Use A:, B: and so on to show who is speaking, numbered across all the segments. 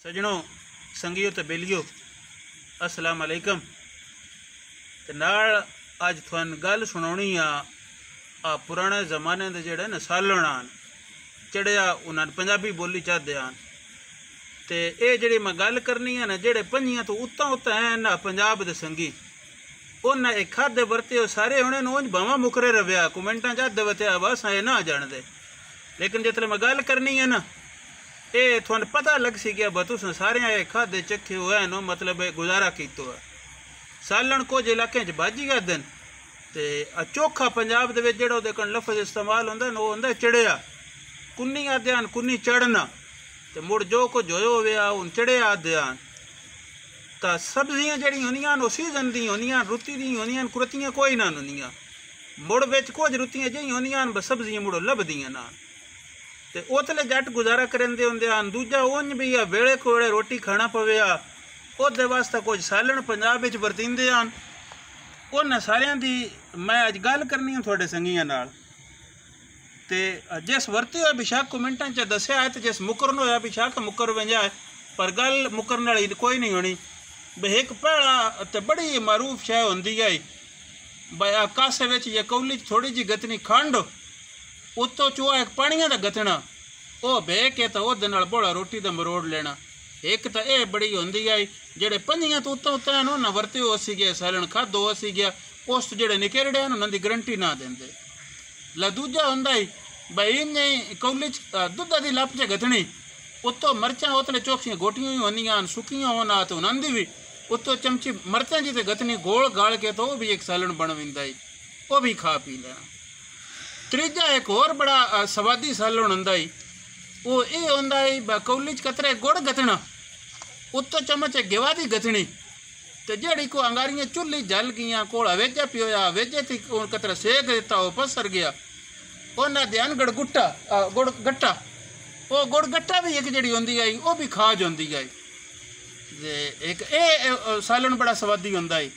A: सजनों संगियो तो बेलियो अस्सलाम वालेकुम। ते नाल अज तुहानू गल सुनानी आ पुराने जमाने दे जेहड़े न सालण आन चढ़िया उन्होंने पंजाबी बोली चाहते हैं। तो ये जी मैं गल करनी है ना जेड़े पंजियां तो उत्ता उत्ता हैं ना पंजाब दे संगी उन्हें एक खादे वरते सारे उन्हें उंज बावा मुकरे रव्या कमेंटा चाहते बत्या बस ये ना जानते, लेकिन जितने मैं गल करनी है ना ये थोड़ा पता लग सी गया ब तुस सारे ये खादे चखे हुए हैं नो मतलब गुजारा किया है। सालन कुछ इलाके बाजी गए दिन ते चोखा पंजाब दे जो लफज इस्तेमाल होंगे वो होंगे चढ़िया कुन्नी आदे हैं कुन्नी चढ़ना तो मुड़ जो कुछ हो गया हूँ चढ़िया आदे हैं। तो सब्जियां जड़ी होंदियां वो सीजन दी होंदियां रुत्ती दी होंदियां कुरतियां कोई ना होंदियां मुड़ बिच कुछ रुत्तियां जी होंदियां बस सब्जियां मुड़ लभदियां ना ते उतले जट गुजारा करेंदे होंदे हैं। दूजा उंज भी आ वेले कोले रोटी खाना पवे आ ओदे वास्ते कुछ सालन पंजाब विच वरतींदे हैं। उन्हां सारियां दी मैं अज गल करनी है तुहाडे संगियां नाल। ते जिस वरते होए बेशक कमेंटां च दस्सिया है ते जिस मुकरन होया बेशक मुकर वंजा है, पर गल मुकरन वाली कोई नहीं होनी। बे एक पहला ते बड़ी मारूफ शय होंदी है बई आ कासे विच या कौली थोड़ी जी गतनी खंड उत्तों चूहा एक पानिया का गतना वह बह के तो वो बोला रोटी का मरोड़ लेना। एक तो यह बड़ी होंदी है जेडे पंजियां तो उत्ता उत्ता हैं उन्हें वरते हो असी गया सालन खादो असी गया उस जेडे निकेरड़े हैं उन्होंने गारंटी ना देंदे। ला दूजा होंदा ही बई इं कौली दुधा की लप च गथनी उत्तों मरचां उतले चौखियां गोटियां ही होंदियां सुकियां होना तो उन्होंने भी उत्तों चमची मरचां जी तो गथनी गोल गाल के तो वह भी एक सालन बन विंदा ही वह भी खा पी लेना। त्रीजा एक और बड़ा स्वादी सालन होंदा ही वो ये होंदा ही कौली कतरे गुड़ गतना उत्तो चमच गेवा की गथनी तो जड़ी को अंगारियां चुल्ली जल गई कोला वेजा पियोया वेजे थी कतरा सेक दिता वो पसर गया उन्हें ध्यान गुड़ गुट्टा गुड़ गट्टा वो गुड़ गट्टा भी एक जड़ी होंदी आई वो भी खाज होंदी आई। एक ये सालन बड़ा स्वादी होंदा ही।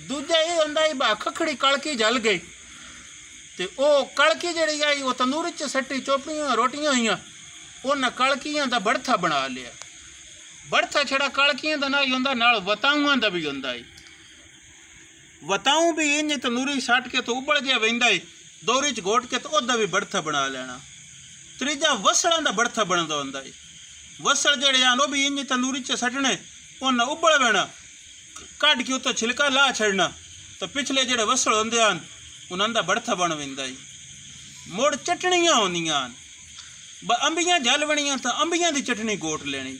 A: दूजा ये होंदा ही खखड़ी कड़की जल गई तो वह कड़की जी आई वो तंदूर च सट्टी चोपड़ियां रोटियां हुई उन्हें कड़कियां का बड़था बना लिया। बड़था छड़ा कड़कियां का ना ही होंदा नाल वताऊं का भी होंदा ही। वताऊं भी इंज तंदूरी सट के तो उबल गया वहिंदा ही दोरी च घोट के तो उसका भी बड़था बना लेना। तीजा वसड़ां का बड़था बनता होंदा ही। वसड़ जेड़े हैं वो भी इंज तंदूरी च सटने उन्हें उबल वेना कढ़ के उत्तों छिलका ला छड़ना तो पिछले जेड़े वसड़ होंदे हैं उन्होंने बड़था बन विंदा ही। मुड़ चटनियां होंदियां अंबियां जल बनियां तो अंबियां की चटनी गोट लेनी,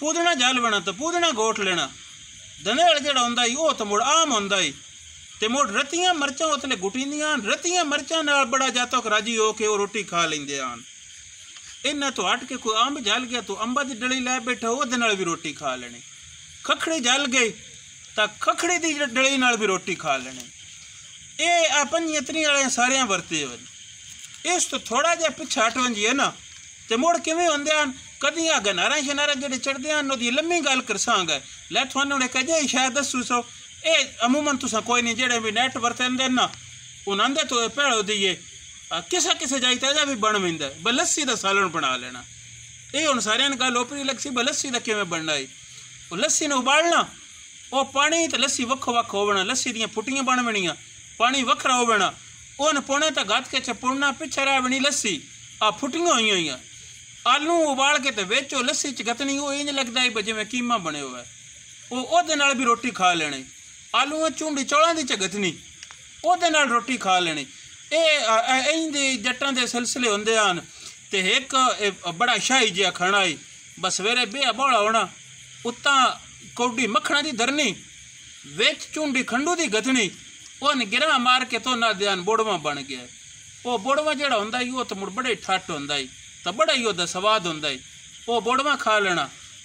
A: पूदना जल बना तो पूदना गोट लेना। दनेल जेड़ा होंदा ही वो तो मुड़ आम होंदा ही ते मुड़ रत्तियां मरचां उतले गुटींदियां रत्तियां मरचां नाल बड़ा जातक राजी हो के वो रोटी खा लेंदे हैं। इन्हां तो हट के कोई अंब जल गया तो अंबा की डली लै बैठा वो भी रोटी खा लेनी। खखड़ी जल गई तो खखड़ी की डली नाल भी रोटी खा लेनी। ये पंजियां त्रियां वाले सारे वरते हो। इस तो थोड़ा जहा पिछा हट वंजिए ना तो मुड़ किवें होंदे हैं कदी आ गनारा शनारा जेडे चढ़ते हैं उहदी लम्मी गल करसांगा लै तुहानू उहने कहे शायद दसू सो ये अमूमन तुसां कोई नहीं जेडे भी नैट वरतेंदे ना उन्होंने तो भैड़ो दीए किसा किसे जाई ताजा भी बन विंदा ब लस्सी का सालन बना लेना। ये हुण सारियां गल ओपरी लग्सी ब लस्सी का किवें बनना है। वो लस्सी ने उबालना वो पानी तो लस्सी वक्खो वक्ख होना लस्सी दियां फुटियां बन बनियां पानी वखरा हो बना उन पुणे तो गत के चपुड़ना पिछे रह बनी लस्सी आ फुटियां हुई आलू उबाल के तो बेचो लस्सी च गतनी वो इंज लगता है जिवें कीमा बने हुआ वो ओदे नाल भी रोटी खा लेनी। आलू चूंडी चौलों की च गतनी ओदे नाल रोटी खा लेनी। ये इंज जट्टां दे सिलसिले होंदे हैं। तो एक बड़ा शाही जिहा खाना ही बस सवेरे बेहा बौला होना उत्ता कौडी मक्खणा की धरनी विच चूंडी खंडू की गतनी उन गिरा मार के तो ना ध्यान बोड़वा बन गया। वो बोड़वा जोड़ा होंदा ही वो तो मुड़ बड़े ठट होंदा ही तो बड़ा ही ओदा स्वाद होंदा ही वो बोड़वा खा लेना।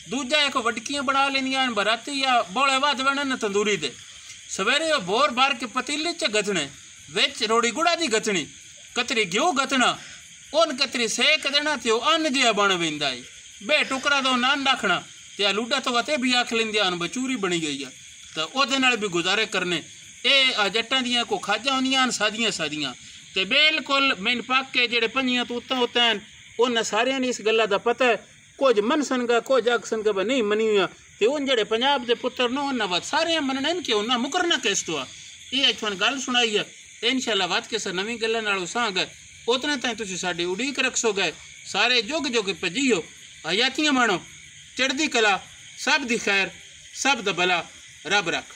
A: दूजा एक वडकियां बना लेनियां बराती या बौले बाद बनन तंदूरी दे सवेरे वो बोर बार के पतीले च गथने विच रोड़ी गुड़ा की गथनी कतरी घ्यू गथना उन कतरी सेक देना तो अन्न जिहा बन विंदा ही। बे टुकड़ा तो नान रखना तो लूडा तो अते भी आख लेंदे बचूरी बनी गई है तो ओदे नाल भी गुजारे करने। ये जट्टां दियां को खाजा होंदियां सादियां सादियां तो बिल्कुल मैन पक के जेडे पंजियां तो उत्ता होते हैं उन्हें सारियां इस गल्ला का पता है कुछ मनसन गा कुछ आखसन गा नहीं मनी हुआ ते उन जेड़े पंजाब दे पुत्र नो उन्ना बात सारे मनने इनके उन्ना मुकरना कैस तो ये अज तुहानू गल सुनाई है इंशाअल्लाह बात के सर नवी गल्लां नाल सां गए उतने ताईं तुसीं साडी उड़ीक रखसो गए सारे जुग जुग भजियो हयातियां माणो चढ़दी कला सब दी खैर सब दा भला रब रख।